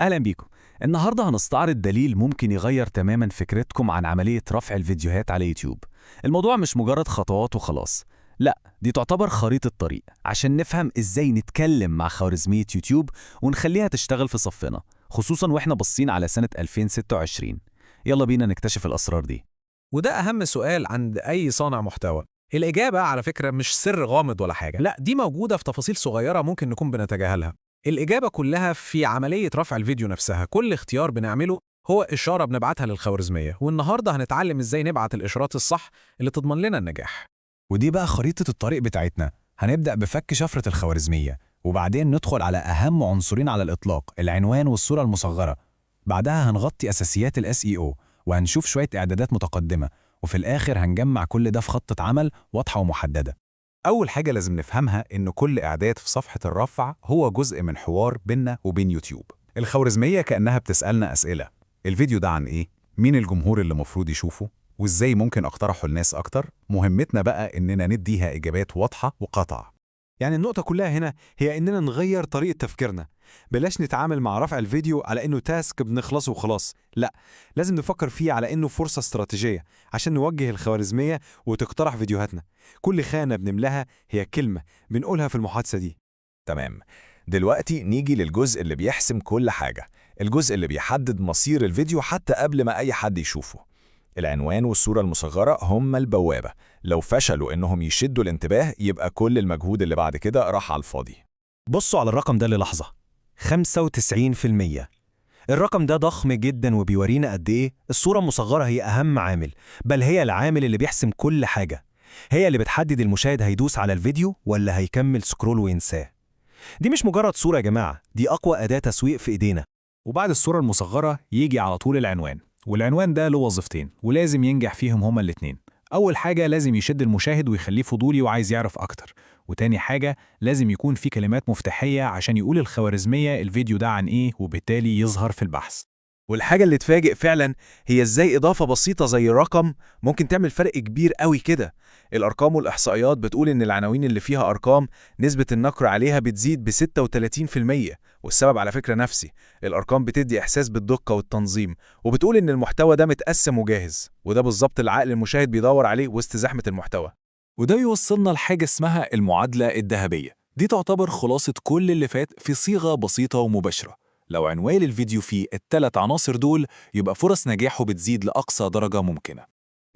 أهلا بيكم. النهاردة هنستعرض دليل ممكن يغير تماما فكرتكم عن عملية رفع الفيديوهات على يوتيوب. الموضوع مش مجرد خطوات وخلاص، لا، دي تعتبر خريطة طريق عشان نفهم إزاي نتكلم مع خوارزمية يوتيوب ونخليها تشتغل في صفنا، خصوصا وإحنا باصين على سنة 2026. يلا بينا نكتشف الأسرار دي. وده أهم سؤال عند أي صانع محتوى. الإجابة على فكرة مش سر غامض ولا حاجة، لا دي موجودة في تفاصيل صغيرة ممكن نكون بنتجاهلها. الإجابة كلها في عملية رفع الفيديو نفسها. كل اختيار بنعمله هو إشارة بنبعتها للخوارزمية، والنهاردة هنتعلم إزاي نبعت الإشارات الصح اللي تضمن لنا النجاح. ودي بقى خريطة الطريق بتاعتنا. هنبدأ بفك شفرة الخوارزمية، وبعدين ندخل على أهم عنصرين على الإطلاق، العنوان والصورة المصغرة. بعدها هنغطي أساسيات ال SEO، وهنشوف شوية إعدادات متقدمة، وفي الآخر هنجمع كل ده في خطة عمل واضحة ومحددة. أول حاجة لازم نفهمها إن كل إعداد في صفحة الرفع هو جزء من حوار بيننا وبين يوتيوب. الخوارزمية كأنها بتسألنا أسئلة: الفيديو ده عن إيه؟ مين الجمهور اللي مفروض يشوفه؟ وإزاي ممكن أقترحه لناس أكتر؟ مهمتنا بقى إننا نديها إجابات واضحة وقطع. يعني النقطة كلها هنا هي إننا نغير طريقة تفكيرنا. بلاش نتعامل مع رفع الفيديو على إنه تاسك بنخلصه وخلاص، لا، لازم نفكر فيه على إنه فرصة استراتيجية عشان نوجه الخوارزمية وتقترح فيديوهاتنا. كل خانة بنملاها هي كلمة بنقولها في المحادثة دي. تمام. دلوقتي نيجي للجزء اللي بيحسم كل حاجة، الجزء اللي بيحدد مصير الفيديو حتى قبل ما أي حد يشوفه. العنوان والصورة المصغرة هم البوابة. لو فشلوا إنهم يشدوا الانتباه يبقى كل المجهود اللي بعد كده راح على الفاضي. بصوا على الرقم ده للحظة، 95%. الرقم ده ضخم جدا وبيورينا قد إيه الصورة المصغرة هي أهم عامل، بل هي العامل اللي بيحسم كل حاجة. هي اللي بتحدد المشاهد هيدوس على الفيديو ولا هيكمل سكرول وينساه. دي مش مجرد صورة يا جماعة، دي أقوى أداة تسويق في إيدينا. وبعد الصورة المصغرة يجي على طول العنوان، والعنوان ده له وظيفتين ولازم ينجح فيهم هما الاتنين. أول حاجة لازم يشد المشاهد ويخليه فضولي وعايز يعرف أكتر، وتاني حاجة لازم يكون في كلمات مفتاحية عشان يقول الخوارزمية الفيديو ده عن إيه وبالتالي يظهر في البحث. والحاجة اللي تفاجئ فعلا هي ازاي إضافة بسيطة زي الرقم ممكن تعمل فرق كبير قوي كده. الأرقام والإحصائيات بتقول إن العناوين اللي فيها أرقام نسبة النقر عليها بتزيد ب 36%، والسبب على فكرة نفسي. الأرقام بتدي إحساس بالدقة والتنظيم، وبتقول إن المحتوى ده متقسم وجاهز، وده بالظبط العقل المشاهد بيدور عليه وسط زحمة المحتوى. وده يوصلنا لحاجة اسمها المعادلة الذهبية. دي تعتبر خلاصة كل اللي فات في صيغة بسيطة ومباشرة. لو عنوان الفيديو فيه الثلاث عناصر دول يبقى فرص نجاحه بتزيد لأقصى درجة ممكنة.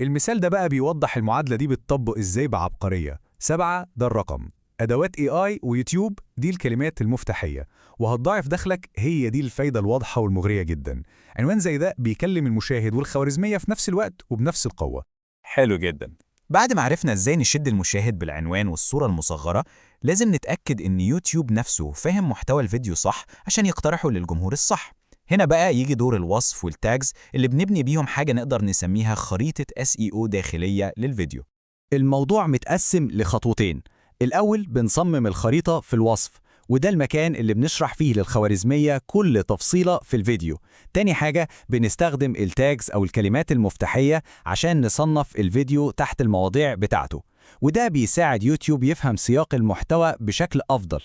المثال ده بقى بيوضح المعادلة دي بتطبق إزاي بعبقرية. 7 ده الرقم، أدوات AI ويوتيوب دي الكلمات المفتاحية، وهتضاعف دخلك، هي دي الفايدة الواضحة والمغرية جدا. عنوان زي ده بيكلم المشاهد والخوارزمية في نفس الوقت وبنفس القوة. حلو جدا. بعد ما عرفنا ازاي نشد المشاهد بالعنوان والصورة المصغرة، لازم نتأكد ان يوتيوب نفسه فاهم محتوى الفيديو صح عشان يقترحه للجمهور الصح. هنا بقى يجي دور الوصف والتاجز اللي بنبني بيهم حاجة نقدر نسميها خريطة SEO داخلية للفيديو. الموضوع متقسم لخطوتين. الأول بنصمم الخريطة في الوصف، وده المكان اللي بنشرح فيه للخوارزمية كل تفصيلة في الفيديو. تاني حاجة بنستخدم التاجز أو الكلمات المفتاحية عشان نصنف الفيديو تحت المواضيع بتاعته، وده بيساعد يوتيوب يفهم سياق المحتوى بشكل أفضل.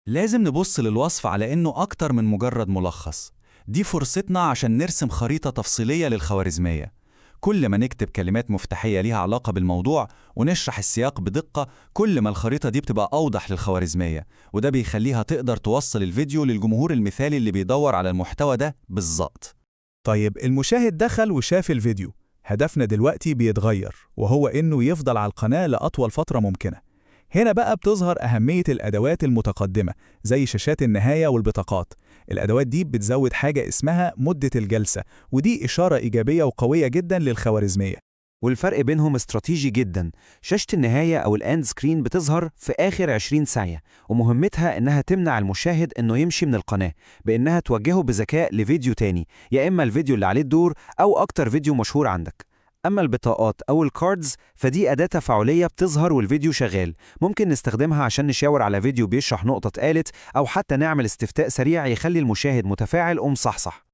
لازم نبص للوصف على إنه أكتر من مجرد ملخص. دي فرصتنا عشان نرسم خريطة تفصيلية للخوارزمية. كل ما نكتب كلمات مفتاحية ليها علاقة بالموضوع ونشرح السياق بدقة، كل ما الخريطة دي بتبقى أوضح للخوارزمية، وده بيخليها تقدر توصل الفيديو للجمهور المثالي اللي بيدور على المحتوى ده بالظبط. طيب المشاهد دخل وشاف الفيديو، هدفنا دلوقتي بيتغير، وهو إنه يفضل على القناة لأطول فترة ممكنة. هنا بقى بتظهر أهمية الأدوات المتقدمة زي شاشات النهاية والبطاقات. الأدوات دي بتزود حاجة اسمها مدة الجلسة، ودي إشارة إيجابية وقوية جدا للخوارزمية. والفرق بينهم استراتيجي جدا. شاشة النهاية أو الأند سكرين بتظهر في آخر 20 ثانية، ومهمتها إنها تمنع المشاهد إنه يمشي من القناة، بإنها توجهه بذكاء لفيديو تاني، يا إما الفيديو اللي عليه الدور أو أكتر فيديو مشهور عندك. أما البطاقات أو الكاردز فدي أداة تفاعلية بتظهر والفيديو شغال، ممكن نستخدمها عشان نشاور على فيديو بيشرح نقطة اتقالت، أو حتى نعمل استفتاء سريع يخلي المشاهد متفاعل ومصحصح.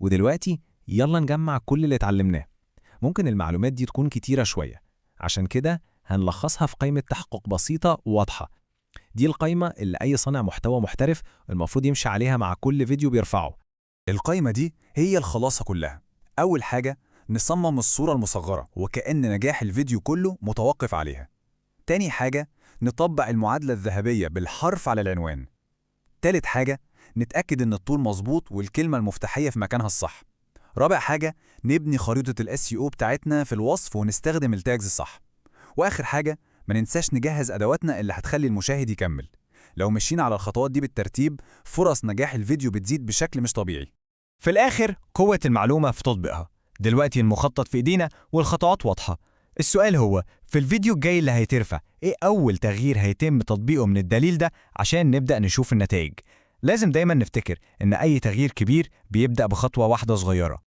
ودلوقتي يلا نجمع كل اللي اتعلمناه. ممكن المعلومات دي تكون كتيرة شوية، عشان كده هنلخصها في قائمة تحقق بسيطة وواضحة. دي القائمة اللي أي صانع محتوى محترف المفروض يمشي عليها مع كل فيديو بيرفعه. القايمة دي هي الخلاصة كلها. أول حاجة نصمم الصورة المصغرة وكأن نجاح الفيديو كله متوقف عليها. تاني حاجة نطبق المعادلة الذهبية بالحرف على العنوان. تالت حاجة نتأكد إن الطول مظبوط والكلمة المفتاحية في مكانها الصح. رابع حاجة نبني خريطة ال SEO بتاعتنا في الوصف ونستخدم التاجز الصح. وآخر حاجة ما ننساش نجهز أدواتنا اللي هتخلي المشاهد يكمل. لو مشينا على الخطوات دي بالترتيب فرص نجاح الفيديو بتزيد بشكل مش طبيعي. في الآخر قوة المعلومة في تطبيقها. دلوقتي المخطط في إيدينا والخطوات واضحة. السؤال هو في الفيديو الجاي اللي هيترفع إيه أول تغيير هيتم تطبيقه من الدليل ده عشان نبدأ نشوف النتائج؟ لازم دايما نفتكر إن أي تغيير كبير بيبدأ بخطوة واحدة صغيرة.